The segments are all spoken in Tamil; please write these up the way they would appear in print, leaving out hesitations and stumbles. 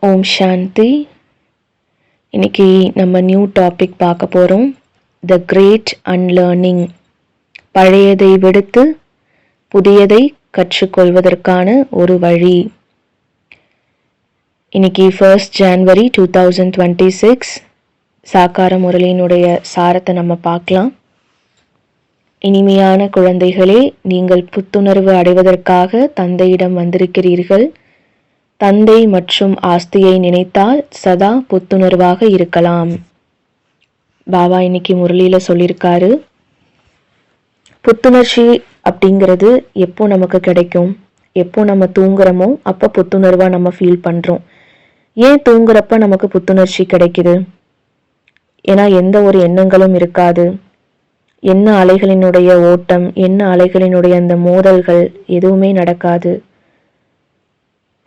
ஓம் சாந்தி. இன்னைக்கு நம்ம நியூ டாபிக் பார்க்க போகிறோம். The great unlearning. பழையதை விடுத்து புதியதை கற்றுக்கொள்வதற்கான ஒரு வழி. இன்னைக்கு 1 January 2026 சாக்கார முரளியினுடைய சாரத்தை நம்ம பார்க்கலாம். இனிமையான குழந்தைகளே, நீங்கள் புத்துணர்வு அடைவதற்காக தந்தையிடம் வந்திருக்கிறீர்கள். தந்தை மற்றும் ஆஸ்தியை நினைத்தால் சதா புத்துணர்வாக இருக்கலாம். பாபா இன்னைக்கு முரளியில சொல்லியிருக்காரு, புத்துணர்ச்சி அப்படிங்கிறது எப்போ நமக்கு கிடைக்கும்? எப்போ நம்ம தூங்குறோமோ அப்போ புத்துணர்வா நம்ம ஃபீல் பண்றோம். ஏன் தூங்குறப்ப நமக்கு புத்துணர்ச்சி கிடைக்குது? ஏன்னா எந்த ஒரு எண்ணங்களும் இருக்காது. என்ன அலைகளினுடைய ஓட்டம், என்ன அலைகளினுடைய அந்த மோதல்கள் எதுவுமே நடக்காது.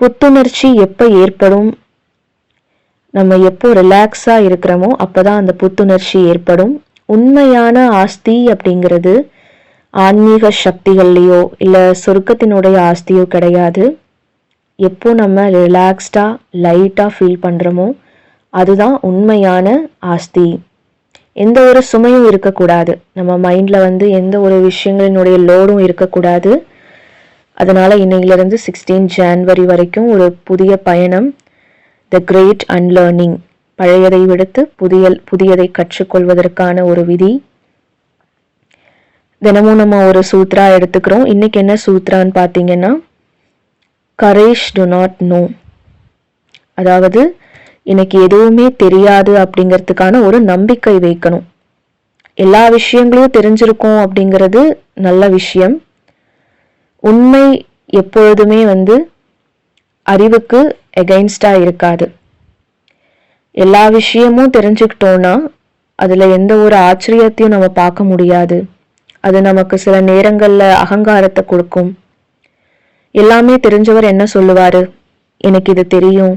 புத்துணர்ச்சி எப்போ ஏற்படும்? நம்ம எப்போ ரிலாக்ஸா இருக்கிறோமோ அப்போதான் அந்த புத்துணர்ச்சி ஏற்படும். உண்மையான ஆஸ்தி அப்படிங்கிறது ஆன்மீக சக்திகள்லையோ இல்லை சொர்க்கத்தினுடைய ஆஸ்தியோ கிடையாது. எப்போ நம்ம ரிலாக்ஸ்டா லைட்டாக ஃபீல் பண்ணுறோமோ அதுதான் உண்மையான ஆஸ்தி. எந்த ஒரு சுமையும் இருக்கக்கூடாது. நம்ம மைண்டில் எந்த ஒரு விஷயங்களினுடைய லோடும் இருக்கக்கூடாது. அதனால் இன்னையிலிருந்து 16 January வரைக்கும் ஒரு புதிய பயணம். The great unlearning. பழையதை விடுத்து புதியதை கற்றுக்கொள்வதற்கான ஒரு விதி. தினமும் நம்ம ஒரு சூத்ரா எடுத்துக்கிறோம். இன்னைக்கு என்ன சூத்ரான்னு பார்த்தீங்கன்னா, கரேஜ் டு நாட் நோ. அதாவது எனக்கு எதுவுமே தெரியாது அப்படிங்கிறதுக்கான ஒரு நம்பிக்கை வைக்கணும். எல்லா விஷயங்களையும் தெரிஞ்சிருக்கோம் அப்படிங்கிறது நல்ல விஷயம். உண்மை எப்பொழுதுமே அறிவுக்கு எகைன்ஸ்டா இருக்காது. எல்லா விஷயமும் தெரிஞ்சுக்கிட்டோம்னா அதுல எந்த ஒரு ஆச்சரியத்தையும் நம்ம பார்க்க முடியாது. அது நமக்கு சில நேரங்கள்ல அகங்காரத்தை கொடுக்கும். எல்லாமே தெரிஞ்சவர் என்ன சொல்லுவாரு? எனக்கு இது தெரியும்,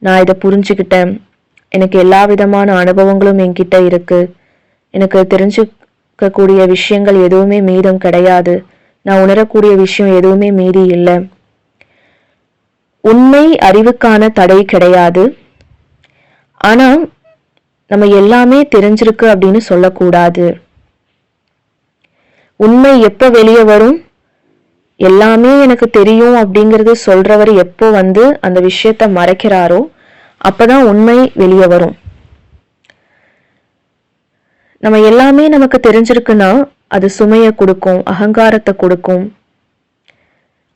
நான் இதை புரிஞ்சுக்கிட்டேன், எனக்கு எல்லா விதமான அனுபவங்களும் என்கிட்ட இருக்கு, எனக்கு தெரிஞ்சுக்கக்கூடிய விஷயங்கள் எதுவுமே மீதம் கிடையாது, நான் உணரக்கூடிய விஷயம் எதுவுமே மீறி இல்லை. உண்மை அறிவுக்கான தடை கிடையாது. ஆனா நம்ம எல்லாமே தெரிஞ்சிருக்கு அப்படின்னு சொல்லக்கூடாது. உண்மை எப்ப வெளியே வரும்? எல்லாமே எனக்கு தெரியும் அப்படிங்கிறது சொல்றவர் எப்போ அந்த விஷயத்த மறைக்கிறாரோ அப்பதான் உண்மை வெளியே வரும். நம்ம எல்லாமே நமக்கு தெரிஞ்சிருக்குன்னா அது சுமையை கொடுக்கும், அகங்காரத்தை கொடுக்கும்.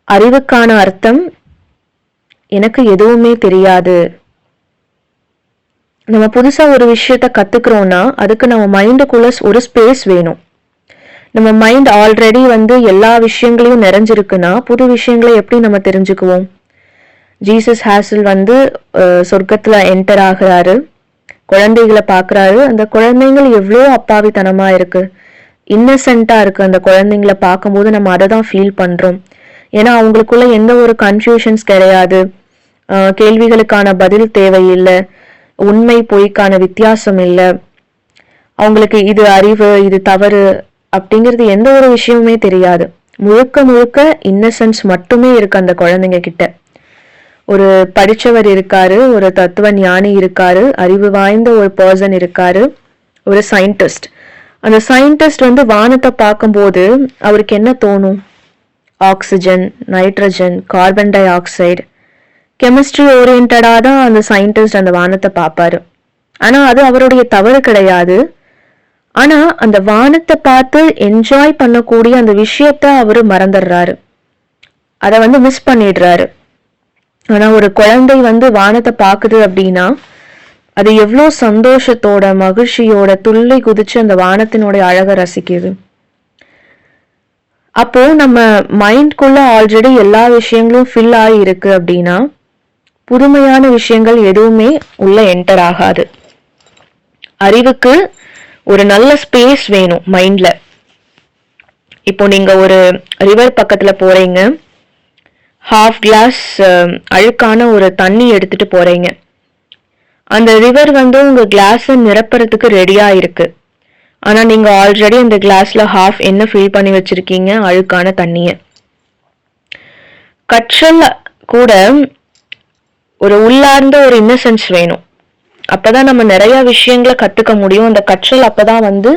அறிவுக்கான அர்த்தம் எனக்கு எதுவுமே தெரியாது. நம்ம புதுசா ஒரு விஷயத்த கத்துக்கிறோம்னா அதுக்கு நம்ம மைண்டுக்குள்ள ஒரு ஸ்பேஸ் வேணும். நம்ம மைண்ட் ஆல்ரெடி எல்லா விஷயங்களையும் நிறைஞ்சிருக்குன்னா புது விஷயங்களை எப்படி நம்ம தெரிஞ்சுக்குவோம்? ஜீசஸ் ஹாசல் சொர்க்கத்துல என்டர் ஆகிறாரு, குழந்தைகளை பாக்குறாரு. அந்த குழந்தைகள் எவ்வளோ அப்பாவித்தனமா இருக்கு, இன்னசென்ட்டா இருக்கு. அந்த குழந்தைங்களை பார்க்கும்போது நம்ம அதை தான் ஃபீல் பண்றோம். ஏன்னா அவங்களுக்குள்ள எந்த ஒரு கன்ஃபியூஷன்ஸ் கிடையாது. கேள்விகளுக்கான பதில் தேவையில்லை, உண்மை பொய்க்கான வித்தியாசம் இல்லை. அவங்களுக்கு இது அறிவு இது தவறு அப்படிங்கிறது எந்த ஒரு விஷயமுமே தெரியாது. முழுக்க முழுக்க இன்னசென்ஸ் மட்டுமே இருக்கு அந்த குழந்தைங்க கிட்ட. ஒரு படிச்சவர் இருக்காரு, ஒரு தத்துவ ஞானி இருக்காரு, அறிவு வாய்ந்த ஒரு பர்சன் இருக்காரு, ஒரு சயின்டிஸ்ட். அந்த சயின்டிஸ்ட் வானத்தை பார்க்கும்போது அவருக்கு என்ன தோணும்? Oxygen, nitrogen, carbon dioxide, chemistry ஓரியன்டா தான் அந்த சயின்டிஸ்ட் அந்த வானத்தை பார்ப்பாரு. ஆனா அது அவருடைய தவறு கிடையாது. ஆனா அந்த வானத்தை பார்த்து என்ஜாய் பண்ணக்கூடிய அந்த விஷயத்த அவரு மறந்துடுறாரு, அதை மிஸ் பண்ணிடுறாரு. ஆனா ஒரு குழந்தை வானத்தை பாக்குது அப்படின்னா அது எவ்வளோ சந்தோஷத்தோட மகிழ்ச்சியோட துள்ளி குதிச்சு அந்த வானத்தினுடைய அழகை ரசிக்குது. அப்போ நம்ம மைண்ட்குள்ள ஆல்ரெடி எல்லா விஷயங்களும் ஃபில் ஆகி இருக்கு அப்படின்னா புதுமையான விஷயங்கள் எதுவுமே உள்ள என்டர் ஆகாது. அறிவுக்கு ஒரு நல்ல ஸ்பேஸ் வேணும் மைண்ட்ல. இப்போ நீங்க ஒரு ரிவர் பக்கத்துல போறீங்க, ½ கிளாஸ் அழுக்கான ஒரு தண்ணி எடுத்துட்டு போறீங்க. அந்த ரிவர் உங்க கிளாஸை நிரப்புறதுக்கு ரெடியா இருக்கு. ஆனா நீங்க ஆல்ரெடி அந்த கிளாஸ்ல ½ என்ன ஃபில் பண்ணி வச்சிருக்கீங்க? அழுக்கான தண்ணிய. கற்றல் கூட ஒரு உள்ளார்ந்த ஒரு இன்னசென்ஸ் வேணும். அப்பதான் நம்ம நிறைய விஷயங்களை கத்துக்க முடியும். அந்த கற்றல் அப்பதான் வந்து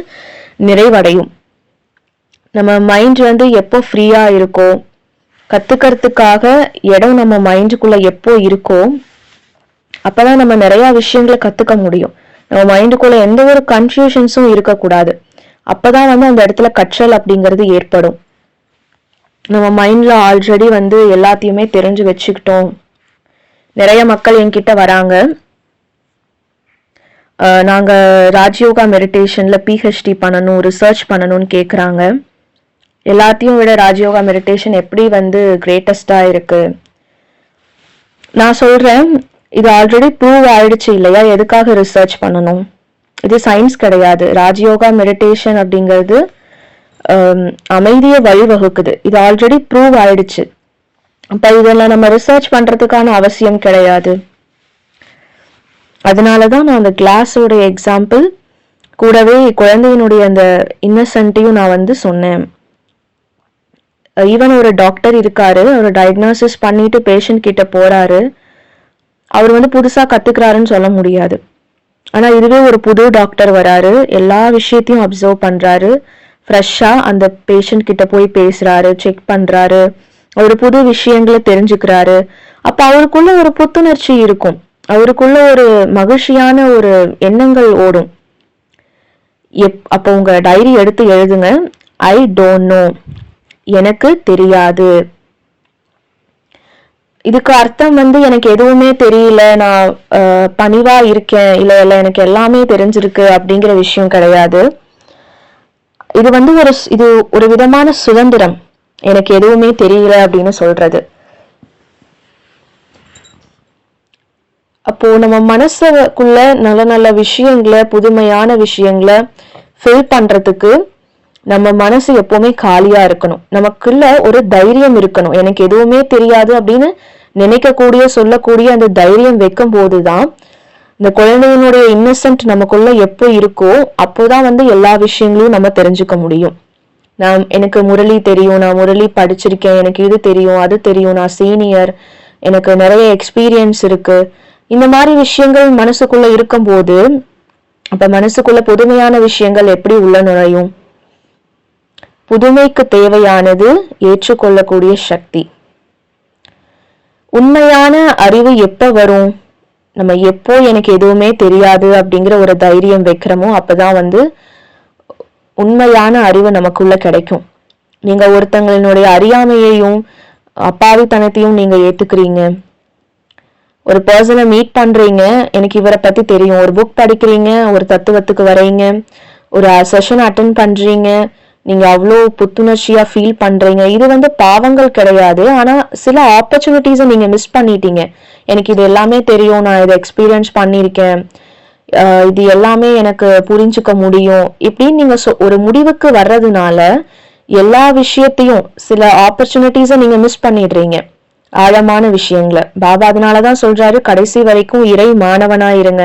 நிறைவடையும். நம்ம மைண்ட் வந்து எப்போ ஃப்ரீயா இருக்கோ, கத்துக்கிறதுக்காக இடம் நம்ம மைண்டுக்குள்ள எப்போ இருக்கோ, அப்பதான் நம்ம நிறைய விஷயங்களை கத்துக்க முடியும். நம்ம மைண்டுக்குள்ள எந்த ஒரு கன்ஃபியூஷன்ஸும் இருக்கக்கூடாது. அப்பதான் வந்து அந்த இடத்துல கற்றல் அப்படிங்கிறது ஏற்படும். நம்ம மைண்ட்ல ஆல்ரெடி வந்து எல்லாத்தையுமே தெரிஞ்சு வச்சுக்கிட்டோம். நிறைய மக்கள் என்கிட்ட வராங்க, நாங்க ராஜயோகா மெடிடேஷன்ல பிஹெச்டி பண்ணணும், ரிசர்ச் பண்ணணும்னு கேட்குறாங்க. எல்லாத்தையும் விட ராஜயோகா மெடிடேஷன் எப்படி வந்து கிரேட்டஸ்டா இருக்கு. நான் சொல்றேன், இது ஆல்ரெடி ப்ரூவ் ஆயிடுச்சு இல்லையா, எதுக்காக ரிசர்ச் பண்ணணும்? இது சயின்ஸ் கிடையாது. ராஜயோகா மெடிடேஷன் அப்படிங்கிறது அமைதியை வழிவகுக்குது. இது ஆல்ரெடி ப்ரூவ் ஆயிடுச்சு. அப்ப இதெல்லாம் நம்ம ரிசர்ச் பண்றதுக்கான அவசியம் கிடையாது. அதனாலதான் நான் அந்த கிளாஸோட எக்ஸாம்பிள் கூடவே குழந்தையினுடைய அந்த இன்னசென்ட்டையும் நான் வந்து சொன்னேன். ஈவன் ஒரு டாக்டர் இருக்காரு, அவர் டயக்னோசிஸ் பண்ணிட்டு பேஷண்ட் கிட்ட போறாரு. அவர் வந்து புதுசா கத்துக்கிறாருன்னு சொல்ல முடியாது. ஆனா இதுவே ஒரு புது டாக்டர் வராரு, எல்லா விஷயத்தையும் அப்சர்வ் பண்றாரு, ஃப்ரெஷ்ஷா அந்த பேஷண்ட் கிட்ட போய் பேசுறாரு, செக் பண்றாரு, ஒரு புது விஷயங்களை தெரிஞ்சுக்கிறாரு. அப்ப அவருக்குள்ள ஒரு புத்துணர்ச்சி இருக்கும், அவருக்குள்ள ஒரு மகிழ்ச்சியான ஒரு எண்ணங்கள் ஓடும். அப்ப உங்க டைரி எடுத்து எழுதுங்க, ஐ டோன்ட் நோ, எனக்கு தெரியாது. இதுக்கு அர்த்தம் வந்து எனக்கு எதுவுமே தெரியல, நான் பணிவா இருக்கேன், இல்ல எனக்கு எல்லாமே தெரிஞ்சிருக்கு அப்படிங்கிற விஷயம் கிடையாது. இது வந்து இது ஒரு விதமான சுதந்திரம், எனக்கு எதுவுமே தெரியல அப்படின்னு சொல்றது. அப்போ நம்ம மனசுக்குள்ள நல்ல நல்ல விஷயங்களை, புதுமையான விஷயங்களை ஃபில் பண்றதுக்கு நம்ம மனசு எப்பவுமே காலியா இருக்கணும். நமக்குள்ள ஒரு தைரியம் இருக்கணும். எனக்கு எதுவுமே தெரியாது அப்படின்னு நினைக்கக்கூடிய, சொல்லக்கூடிய அந்த தைரியம் வைக்கும் போதுதான் இந்த குழந்தையினுடைய இன்னசென்ட் நமக்குள்ள எப்போ இருக்கோ அப்போதான் வந்து எல்லா விஷயங்களையும் நம்ம தெரிஞ்சுக்க முடியும். எனக்கு முரளி தெரியும், நான் முரளி படிச்சிருக்கேன், எனக்கு இது தெரியும், அது தெரியும், நான் சீனியர், எனக்கு நிறைய எக்ஸ்பீரியன்ஸ் இருக்கு, இந்த மாதிரி விஷயங்கள் மனசுக்குள்ள இருக்கும் போது அப்ப மனசுக்குள்ள புதுமையான விஷயங்கள் எப்படி உள்ள நுழையும்? புதுமைக்கு தேவையானது ஏற்றுக்கொள்ளக்கூடிய சக்தி. உண்மையான அறிவு எப்ப வரும்? நம்ம எப்போ எனக்கு எதுவுமே தெரியாது அப்படிங்கிற ஒரு தைரியம் வைக்கிறோமோ அப்பதான் வந்து உண்மையான அறிவு நமக்குள்ள கிடைக்கும். நீங்க ஒருத்தங்களினுடைய அறியாமையையும் அப்பாவித்தனத்தையும் நீங்க ஏத்துக்கிறீங்க. ஒரு பர்சனை மீட் பண்றீங்க, எனக்கு இவரை பத்தி தெரியும், ஒரு புக் படிக்கிறீங்க, ஒரு தத்துவத்துக்கு வர்றீங்க, ஒரு செஷன் அட்டென்ட் பண்றீங்க, நீங்க அவ்வளோ புத்துணர்ச்சியா ஃபீல் பண்றீங்க. இது வந்து பாவங்கள் கிடையாது. ஆனா சில ஆப்பர்ச்சுனிட்டிஸை நீங்க மிஸ் பண்ணிட்டீங்க. எனக்கு இது எல்லாமே தெரியும், நான் இதை எக்ஸ்பீரியன்ஸ் பண்ணியிருக்கேன், இது எல்லாமே எனக்கு புரிஞ்சுக்க முடியும் இப்படின்னு நீங்க ஒரு முடிவுக்கு வர்றதுனால எல்லா விஷயத்தையும், சில ஆப்பர்ச்சுனிட்டிஸை நீங்க மிஸ் பண்ணிடுறீங்க, ஆழமான விஷயங்களை. பாபா அதனாலதான் சொல்றாரு, கடைசி வரைக்கும் இறை மாணவனா இருங்க,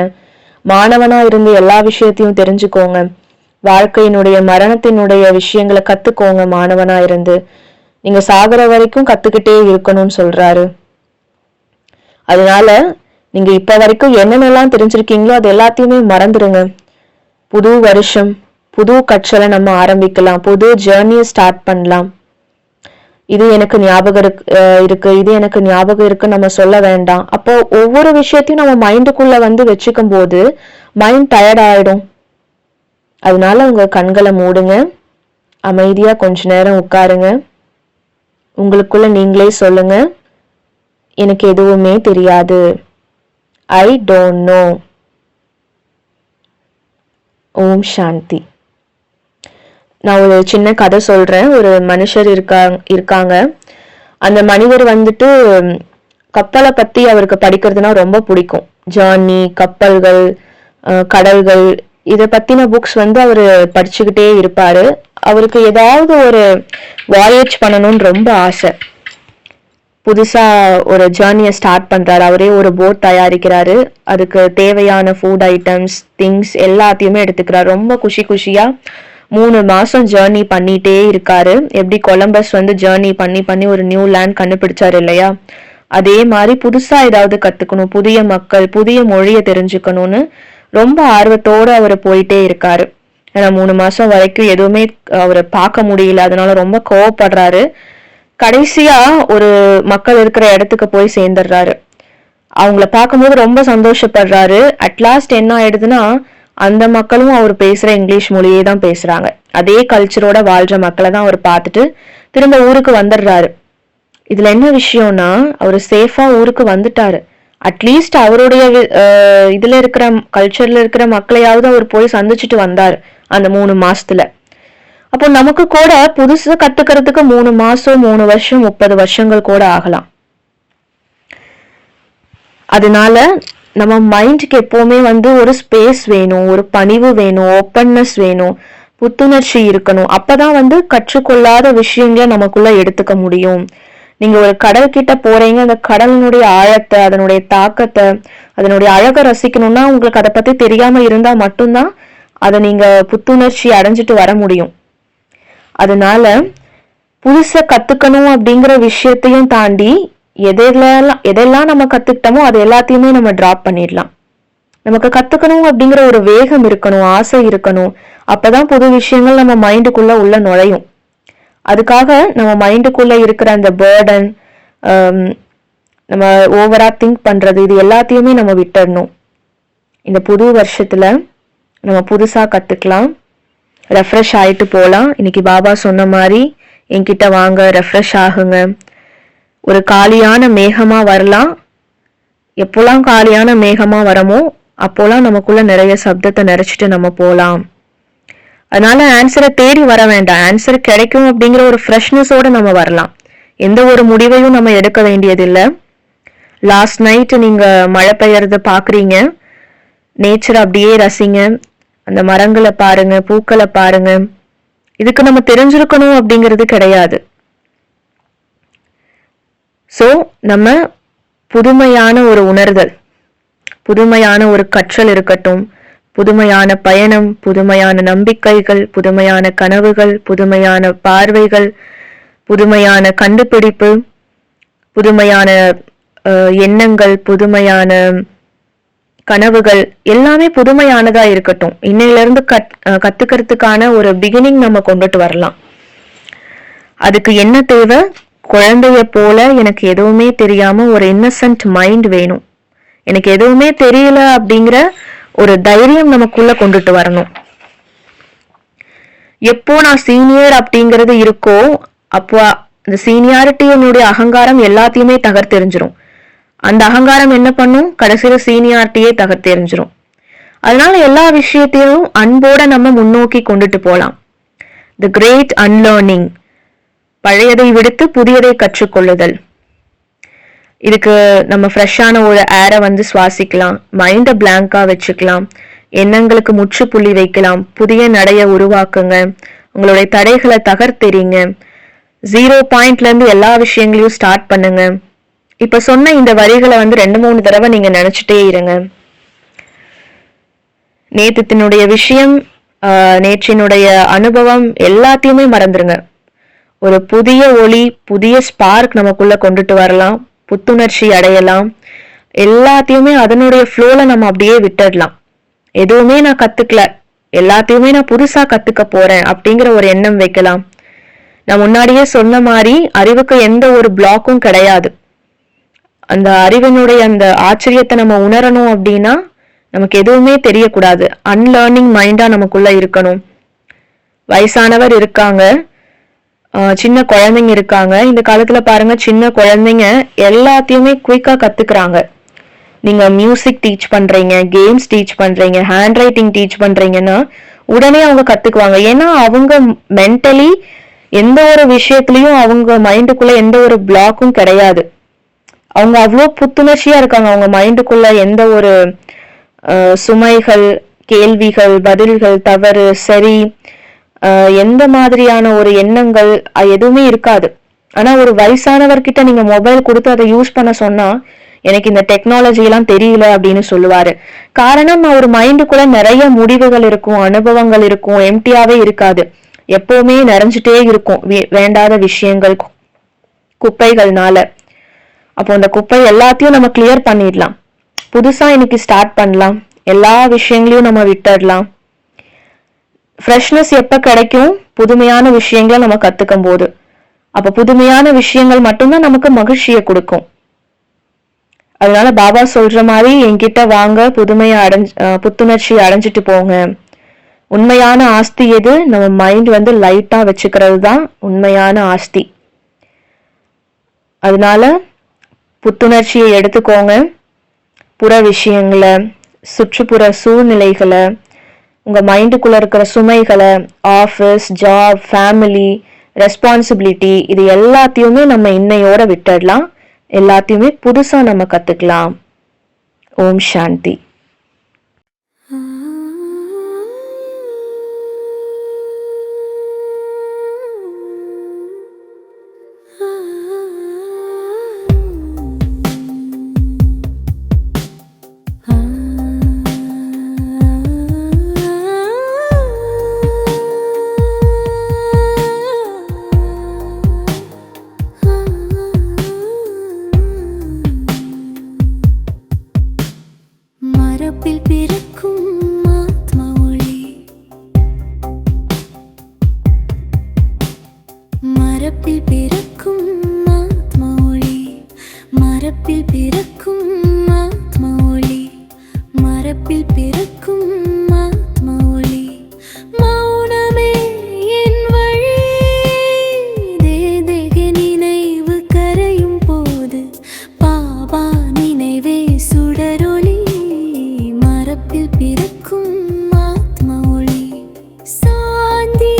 மாணவனா இருந்து எல்லா விஷயத்தையும் தெரிஞ்சுக்கோங்க, வாழ்க்கையினுடைய மரணத்தினுடைய விஷயங்களை கத்துக்கோங்க, மாணவனா இருந்து நீங்க சாகர வரைக்கும் கத்துக்கிட்டே இருக்கணும்னு சொல்றாரு. அதனால நீங்க இப்ப வரைக்கும் என்னென்னலாம் தெரிஞ்சிருக்கீங்களோ அது எல்லாத்தையுமே மறந்துடுங்க. புது வருஷம், புது கற்றலை நம்ம ஆரம்பிக்கலாம், புது ஜேர்னியை ஸ்டார்ட் பண்ணலாம். இது எனக்கு ஞாபகம் இருக்கு, இது எனக்கு ஞாபகம் இருக்கு நம்ம சொல்ல வேண்டாம். அப்போ ஒவ்வொரு விஷயத்தையும் நம்ம மைண்டுக்குள்ள வந்து வச்சுக்கும் போது மைண்ட் டயர்ட் ஆயிடும். அதனால உங்க கண்களை மூடுங்க, அமைதியா கொஞ்ச நேரம் உட்காருங்க, உங்களுக்குள்ள நீங்களே சொல்லுங்க, எனக்கு எதுவுமே தெரியாது, ஐ டோன்ட் நோ. ஓம் சாந்தி. நான் ஒரு சின்ன கதை சொல்றேன். ஒரு மனுஷர் இருக்காங்க. அந்த மனிதர் வந்துட்டு கப்பலை பத்தி அவருக்கு படிக்கிறதுனா ரொம்ப பிடிக்கும். ஜர்னி, கப்பல்கள், கடல்கள், இதை பத்தின புக்ஸ் வந்து அவரு படிச்சுக்கிட்டே இருப்பாரு. அவருக்கு ஏதாவது ஒரு வாயேஜ் பண்ணணும்னு ரொம்ப ஆசை. புதுசா ஒரு ஜேர்னியை ஸ்டார்ட் பண்றாரு. அவரே ஒரு போட் தயாரிக்கிறாரு, அதுக்கு தேவையான ஃபுட் ஐட்டம்ஸ், திங்ஸ் எல்லாத்தையுமே எடுத்துக்கிறாரு. ரொம்ப குஷியா 3 மாசம் ஜேர்னி பண்ணிட்டே இருக்காரு. எப்படி கொலம்பஸ் வந்து ஜேர்னி பண்ணி ஒரு நியூ லேண்ட் கண்டுபிடிச்சாரு இல்லையா, அதே மாதிரி புதுசா ஏதாவது கத்துக்கணும், புதிய மக்கள், புதிய மொழியை தெரிஞ்சுக்கணும்னு ரொம்ப ஆர்வத்தோட அவர் போயிட்டே இருக்காரு. ஏன்னா 3 மாசம் வரைக்கும் எதுவுமே அவரை பார்க்க முடியல, அதனால ரொம்ப கோவப்படுறாரு. கடைசியா ஒரு மக்கள் இருக்கிற இடத்துக்கு போய் சேர்ந்துடுறாரு. அவங்கள பார்க்கும்போது ரொம்ப சந்தோஷப்படுறாரு. அட்லாஸ்ட் என்ன ஆயிடுதுன்னா, அந்த மக்களும் அவர் பேசுற இங்கிலீஷ் மொழியே தான் பேசுறாங்க. அதே கல்ச்சரோட வாழ்ற மக்களை தான் அவர் பார்த்துட்டு திரும்ப ஊருக்கு வந்துடுறாரு. இதுல என்ன விஷயம்னா, அவரு சேஃபா ஊருக்கு வந்துட்டாரு. அட்லீஸ்ட் அவருடைய இதுல இருக்கிற கல்ச்சர்ல இருக்கிற மக்களையாவது அவர் போய் சந்திச்சுட்டு வந்தாரு அந்த 3 மாசத்துல. அப்போ நமக்கு கூட புதுசு கத்துக்கிறதுக்கு 3 மாசம், 3 வருஷம், 30 வருஷங்கள் கூட ஆகலாம். அதனால நம்ம மைண்டுக்கு எப்பவுமே ஒரு ஸ்பேஸ் வேணும், ஒரு பணிவு வேணும், ஓப்பன்னஸ் வேணும், புத்துணர்ச்சி இருக்கணும். அப்பதான் கற்றுக்கொள்ளாத விஷயங்களை நமக்குள்ள எடுத்துக்க முடியும். நீங்க ஒரு கடல் கிட்ட போறீங்க, அந்த கடலினுடைய ஆழத்தை, அதனுடைய தாக்கத்தை, அதனுடைய அழகை ரசிக்கணும்னா உங்களுக்கு அதை பத்தி தெரியாம இருந்தா மட்டும்தான் அதை நீங்க புத்துணர்ச்சி அடைஞ்சிட்டு வர முடியும். அதனால புதுசை கத்துக்கணும் அப்படிங்கிற விஷயத்தையும் தாண்டி எதெல்லாம் நம்ம கத்துக்கிட்டோமோ அது எல்லாத்தையுமே நம்ம டிராப் பண்ணிடலாம். நமக்கு கத்துக்கணும் அப்படிங்கிற ஒரு வேகம் இருக்கணும், ஆசை இருக்கணும். அப்பதான் புது விஷயங்கள் நம்ம மைண்டுக்குள்ள உள்ள நுழையும். அதுக்காக நம்ம மைண்டுக்குள்ள இருக்கிற அந்த பேர்டன், நம்ம ஓவரா திங்க் பண்றது, இது எல்லாத்தையுமே நம்ம விட்டுடணும். இந்த புது வருஷத்துல நம்ம புதுசா கத்துக்கலாம், ரெஃப்ரெஷ் ஆயிட்டு போலாம். இன்னைக்கு பாபா சொன்ன மாதிரி என்கிட்ட வாங்க, ரெஃப்ரெஷ் ஆகுங்க. ஒரு காலியான மேகமா வரலாம். எப்போலாம் காலியான மேகமா வரமோ அப்போலாம் நமக்குள்ள நிறைய சப்தத்தை நிறைச்சிட்டு நம்ம போலாம். அதனால ஆன்சரை தேடி வர வேண்டாம், ஆன்சர் கிடைக்கும் அப்படிங்கிற ஒரு ஃப்ரெஷ்னஸோட நம்ம வரலாம். எந்த ஒரு முடிவையும் நம்ம எடுக்க வேண்டியதில்லை. லாஸ்ட் நைட் நீங்க மழை பெய்யறத பாக்குறீங்க, நேச்சர் அப்படியே ரசிங்க, அந்த மரங்களை பாருங்க, பூக்களை பாருங்க. இதுக்கு நம்ம தெரிஞ்சிருக்கணும் அப்படிங்கிறது கிடையாது. சோ நம்ம புதுமையான ஒரு உணர்தல், புதுமையான ஒரு கற்றல் இருக்கட்டும், புதுமையான பயணம், புதுமையான நம்பிக்கைகள், புதுமையான கனவுகள், புதுமையான பார்வைகள், புதுமையான கண்டுபிடிப்பு, புதுமையான எண்ணங்கள், புதுமையான கனவுகள், எல்லாமே புதுமையானதா இருக்கட்டும். இன்னையில இருந்து கத்துக்கிறதுக்கான ஒரு பிகினிங் நம்ம கொண்டுட்டு வரலாம். அதுக்கு என்ன தேவை? குழந்தைய போல எனக்கு எதுவுமே தெரியாம ஒரு இன்னசென்ட் மைண்ட் வேணும். எனக்கு எதுவுமே தெரியல அப்படிங்கிற ஒரு தைரியம் நமக்குள்ள கொண்டுட்டு வரணும். எப்போ நான் சீனியர் அப்படிங்கிறது இருக்கோ அப்போ அந்த சீனியாரிட்டியினுடைய அகங்காரம் எல்லாத்தையுமே தகர்த்தெறிஞ்சிரும். அந்த அகங்காரம் என்ன பண்ணும்? கடைசியில சீனியாரிட்டியே தகர்த்தெறிஞ்சிரும். அதனால எல்லா விஷயத்தையும் அன்போட நம்ம முன்னோக்கி கொண்டுட்டு போலாம். தி கிரேட் அன்லேர்னிங், பழையதை விடுத்து புதியதை கற்றுக்கொள்ளுதல். இதுக்கு நம்ம ஃப்ரெஷ்ஷான ஒரு ஏரை சுவாசிக்கலாம், மைண்டை பிளாங்கா வச்சுக்கலாம், எண்ணங்களுக்கு முற்றுப்புள்ளி வைக்கலாம், புதிய நடைய உருவாக்குங்க, உங்களுடைய தடைகளை தகர்த்தெறிங்க, 0 பாயிண்ட்ல இருந்து எல்லா விஷயங்களையும் ஸ்டார்ட் பண்ணுங்க. இப்ப சொன்ன இந்த வரிகளை 2-3 தடவை நீங்க நினைச்சிட்டே இருங்க. நேத்தினுடைய விஷயம், நேற்றினுடைய அனுபவம் எல்லாத்தையுமே மறந்துருங்க. ஒரு புதிய ஒளி, புதிய ஸ்பார்க் நமக்குள்ள கொண்டுட்டு வரலாம், புத்துணர்ச்சி அடையலாம். எல்லாத்தையுமே அதனுடைய ஃப்ளோல நம்ம அப்படியே விட்டுடலாம். எதுவுமே நான் கத்துக்கல, எல்லாத்தையுமே நான் புதுசா கத்துக்க போறேன் அப்படிங்கிற ஒரு எண்ணம் வைக்கலாம். நான் முன்னாடியே சொன்ன மாதிரி அறிவுக்கு எந்த ஒரு பிளாக்கும் கிடையாது. அந்த அறிவினுடைய அந்த ஆச்சரியத்தை நம்ம உணரணும் அப்படின்னா நமக்கு எதுவுமே தெரியக்கூடாது. அன்லேர்னிங் மைண்டா நமக்குள்ள இருக்கணும். வயசானவர் இருக்காங்க, சின்ன குழந்தைங்க இருக்காங்க. இந்த காலத்துல பாருங்க, சின்ன குழந்தைங்க எல்லாத்தையுமே குயிக்கா கத்துக்கிறாங்க. நீங்க மியூசிக் டீச் பண்றீங்க, கேம்ஸ் டீச் பண்றீங்க, ஹேண்ட் ரைட்டிங் டீச் பண்றீங்கன்னா உடனே அவங்க கத்துக்குவாங்க. ஏன்னா அவங்க மென்டலி எந்த ஒரு விஷயத்திலயும் அவங்க மைண்டுக்குள்ள எந்த ஒரு பிளாக்கும் கிடையாது. அவங்க அவ்வளோ புத்துணர்ச்சியா இருக்காங்க. அவங்க மைண்டுக்குள்ள எந்த ஒரு சுமைகள், கேள்விகள், பதில்கள், தவறு, சரி, எந்த மாதிரியான ஒரு எண்ணங்கள் எதுவுமே இருக்காது. ஆனா ஒரு வயசானவர்கிட்ட நீங்க மொபைல் கொடுத்து அதை யூஸ் பண்ண சொன்னா எனக்கு இந்த டெக்னாலஜி எல்லாம் தெரியல அப்படின்னு சொல்லுவாரு. காரணம், அவர் மைண்டுக்குள்ள நிறைய முடிவுகள் இருக்கும், அனுபவங்கள் இருக்கும், எம்டியாவே இருக்காது. எப்பவுமே நிறைஞ்சிட்டே இருக்கும் வேண்டாத விஷயங்கள், குப்பைகள்னால. அப்போ அந்த குப்பை எல்லாத்தையும் நம்ம கிளியர் பண்ணிடலாம். புதுசா இன்னைக்கு ஸ்டார்ட் பண்ணலாம். எல்லா விஷயங்களையும் நம்ம விட்டுடலாம். ஃப்ரெஷ்னஸ் எப்ப கிடைக்கும்? புதுமையான விஷயங்களை நம்ம கத்துக்கும் போது. அப்ப புதுமையான விஷயங்கள் மட்டும்தான் நமக்கு மகிழ்ச்சியை கொடுக்கும். அதனால பாபா சொல்ற மாதிரி என்கிட்ட வாங்க, புத்துணர்ச்சி அடைஞ்சிட்டு போங்க. உண்மையான ஆஸ்தி எது? நம்ம மைண்ட் வந்து லைட்டா வச்சுக்கிறது தான் உண்மையான ஆஸ்தி. அதனால புத்துணர்ச்சியை எடுத்துக்கோங்க. புற விஷயங்களை, சுற்றுப்புற சூழ்நிலைகளை, உங்க மைண்டுக்குள்ள இருக்கிற சுமைகளை, ஆஃபீஸ், ஜாப், ஃபேமிலி, ரெஸ்பான்சிபிலிட்டி, இது எல்லாத்தையுமே நம்ம இன்னையோட விட்டுடலாம். எல்லாத்தையுமே புதுசா நம்ம கத்துக்கலாம். ஓம் சாந்தி. மரபில் பிறக்கும் ஆத்ம ஒளி, மரபில் பிறக்கும் ஆத்ம ஒளி, மரபில் பிறக்கும் ஆத்ம ஒளி, மரபில் பிறக்கும் ஆத்ம ஒளி. மௌனமே என் வழி, தேக நினைவு கரையும் போது பாபா நினைவே சுடரொளி. மரபில் பிறக்கும் ஆத்ம ஒளி, சாந்தி